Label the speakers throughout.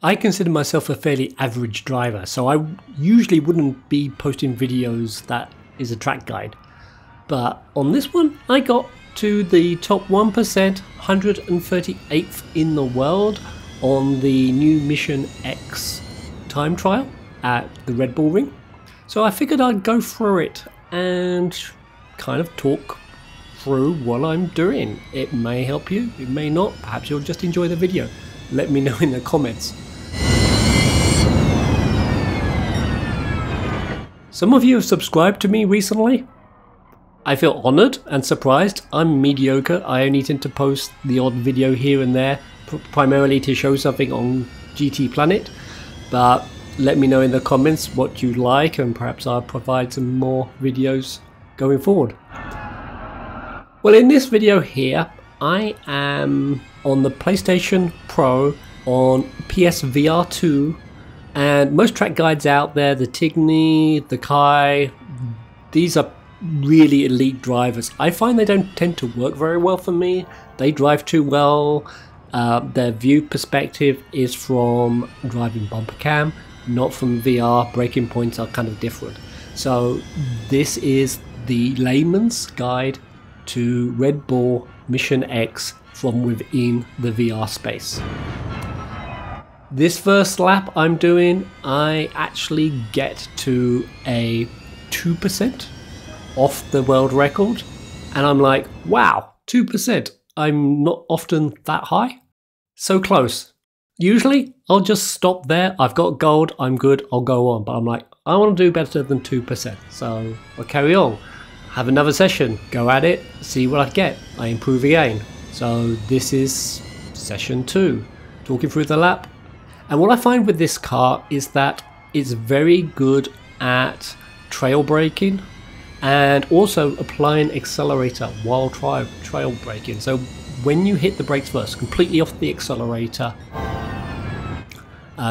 Speaker 1: I consider myself a fairly average driver, so I usually wouldn't be posting videos that is a track guide. But on this one, I got to the top 1%, 138th in the world on the new Mission X time trial at the Red Bull Ring. So I figured I'd go through it and kind of talk through what I'm doing. It may help you, it may not, perhaps you'll just enjoy the video. Let me know in the comments. Some of you have subscribed to me recently. I feel honoured and surprised. I'm mediocre. I only tend to post the odd video here and there, primarily to show something on GT Planet. But let me know in the comments what you like, and perhaps I'll provide some more videos going forward. Well, in this video here, I am on the PlayStation Pro on PSVR 2, and most track guides out there, the Tigny, the Kai, these are really elite drivers. I find they don't tend to work very well for me. They drive too well. Their view perspective is from driving bumper cam, not from VR. Braking points are kind of different. So this is the layman's guide to Red Bull Mission X from within the VR space. This first lap I'm doing, I actually get to a 2% off the world record, and I'm like, wow, 2%. I'm not often that high. So close. Usually I'll just stop there. I've got gold, I'm good, I'll go on. But I'm like, I want to do better than 2%. So I'll carry on. Have another session, go at it, see what I get. I improve again. So this is session 2, talking through the lap. And what I find with this car is that it's very good at trail braking and also applying accelerator while trail braking. So when you hit the brakes first, completely off the accelerator,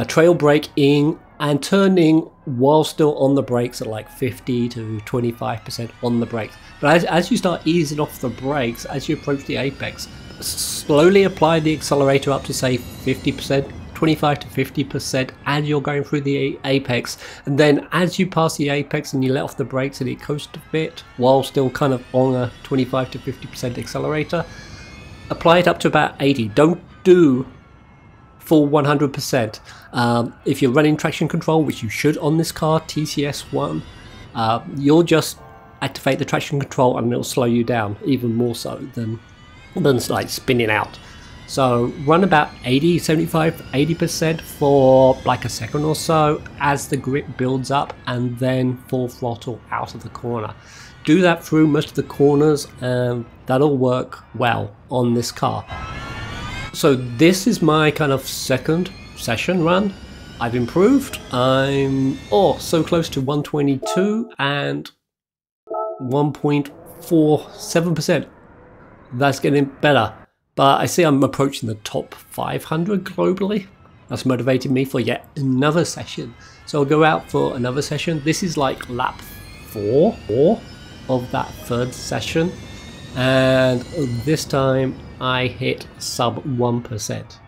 Speaker 1: trail braking and turning while still on the brakes at like 50 to 25% on the brakes. But as you start easing off the brakes, as you approach the apex, slowly apply the accelerator up to say 50%, 25 to 50% as you're going through the apex, and then as you pass the apex and you let off the brakes and it coasts a bit while still kind of on a 25 to 50% accelerator, apply it up to about 80. Don't do full 100%. If you're running traction control, which you should on this car, TCS1, you'll just activate the traction control and it'll slow you down even more so than like spinning out. So run about 80, 75, 80% for like a second or so as the grip builds up, and then full throttle out of the corner. Do that through most of the corners and that'll work well on this car. So this is my kind of second session run. I've improved. I'm so close to 122 and 1.47%. That's getting better. But I see I'm approaching the top 500 globally. That's motivated me for yet another session. So I'll go out for another session. This is like lap 4 of that third session. And this time I hit sub 1%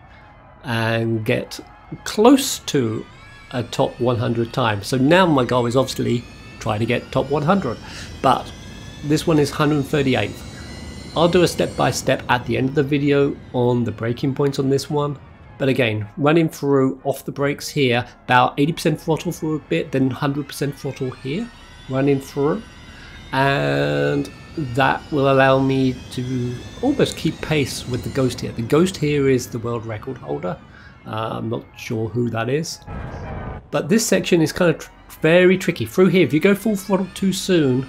Speaker 1: and get close to a top 100 time. So now my goal is obviously try to get top 100. But this one is 138th. I'll do a step-by-step at the end of the video on the braking points on this one. But again, running through off the brakes here, about 80% throttle for a bit, then 100% throttle here, running through. And that will allow me to almost keep pace with the Ghost here. The Ghost here is the world record holder. I'm not sure who that is. But this section is kind of very tricky. Through here, if you go full throttle too soon,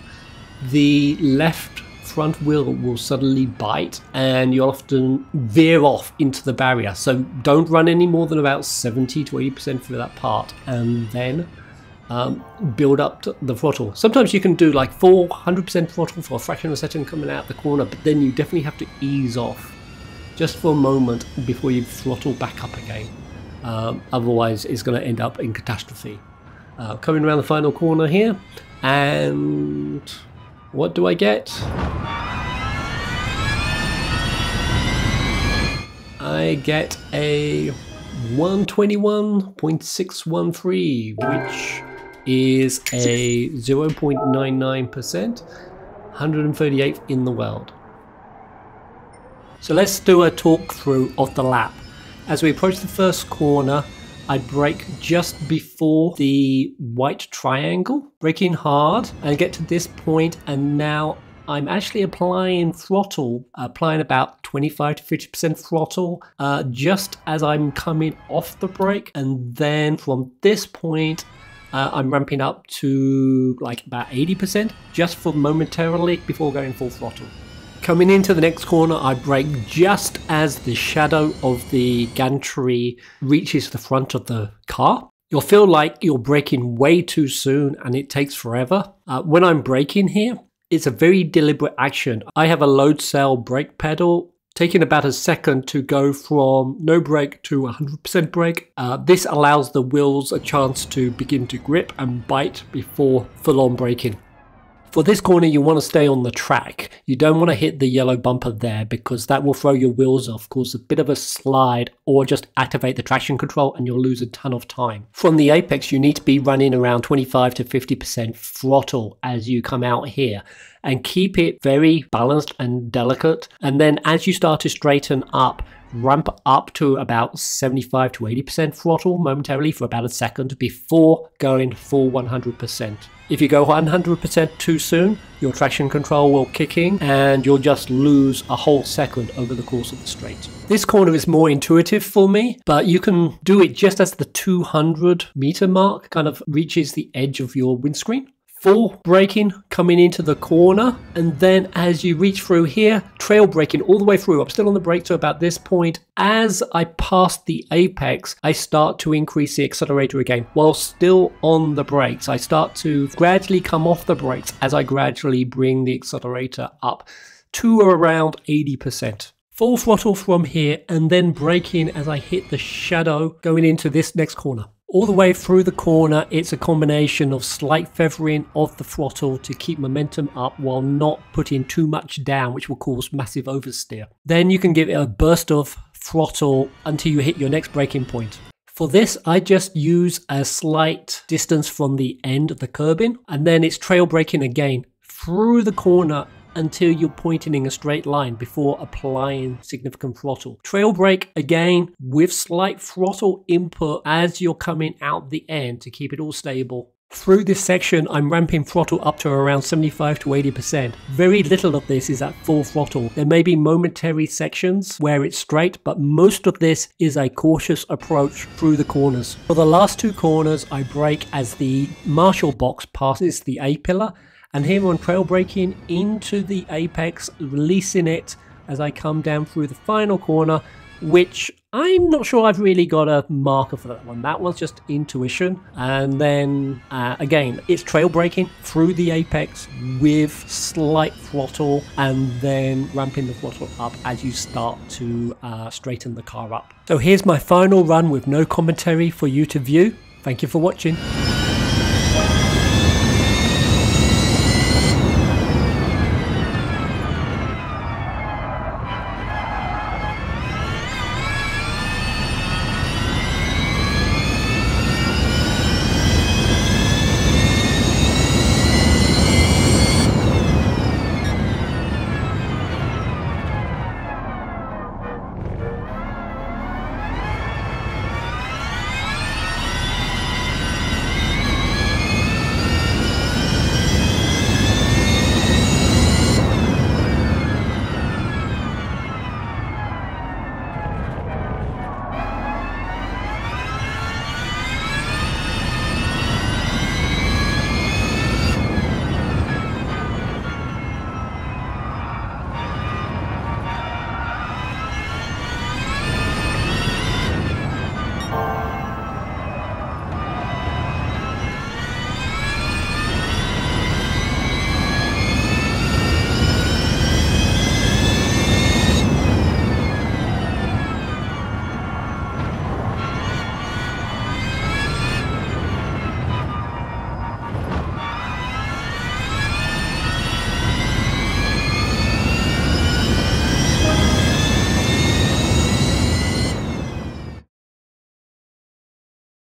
Speaker 1: the left front wheel will suddenly bite and you'll often veer off into the barrier. So don't run any more than about 70 to 80% for that part, and then build up to the throttle. Sometimes you can do like 100% throttle for a fraction of a second coming out the corner, but then you definitely have to ease off just for a moment before you throttle back up again. Otherwise it's going to end up in catastrophe. Coming around the final corner here, and what do I get? I get a 121.613, which is a 0.99%, 138th in the world. So let's do a talk through of the lap. As we approach the first corner, I brake just before the white triangle, braking hard, and get to this point, and now I'm actually applying throttle, applying about 25 to 50% throttle just as I'm coming off the brake, and then from this point I'm ramping up to like about 80% just for momentarily before going full throttle. Coming into the next corner, I brake just as the shadow of the gantry reaches the front of the car. You'll feel like you're braking way too soon and it takes forever. When I'm braking here, it's a very deliberate action. I have a load cell brake pedal, taking about a second to go from no brake to 100% brake. This allows the wheels a chance to begin to grip and bite before full-on braking. For this corner, you want to stay on the track. You don't want to hit the yellow bumper there because that will throw your wheels off, cause a bit of a slide, or just activate the traction control and you'll lose a ton of time. From the apex, you need to be running around 25 to 50% throttle as you come out here, and keep it very balanced and delicate. And then as you start to straighten up, ramp up to about 75 to 80% throttle momentarily for about a second before going full 100%. If you go 100% too soon, your traction control will kick in and you'll just lose a whole second over the course of the straight. This corner is more intuitive for me, but you can do it just as the 200 meter mark kind of reaches the edge of your windscreen. Full braking coming into the corner, and then as you reach through here, trail braking all the way through. I'm still on the brake to about this point. As I pass the apex, I start to increase the accelerator again while still on the brakes. I start to gradually come off the brakes as I gradually bring the accelerator up to around 80%. Full throttle from here, and then braking as I hit the shadow going into this next corner. All the way through the corner, it's a combination of slight feathering of the throttle to keep momentum up while not putting too much down, which will cause massive oversteer. Then you can give it a burst of throttle until you hit your next braking point. For this, I just use a slight distance from the end of the curbing, and then it's trail braking again through the corner until you're pointing in a straight line before applying significant throttle. Trail brake again with slight throttle input as you're coming out the end to keep it all stable. Through this section, I'm ramping throttle up to around 75 to 80%. Very little of this is at full throttle. There may be momentary sections where it's straight, but most of this is a cautious approach through the corners. For the last two corners, I brake as the Marshall box passes the A-pillar, and here on trail braking into the apex, releasing it as I come down through the final corner, which I'm not sure I've really got a marker for that one. That was just intuition. And then again, it's trail braking through the apex with slight throttle, and then ramping the throttle up as you start to straighten the car up. So here's my final run with no commentary for you to view. Thank you for watching.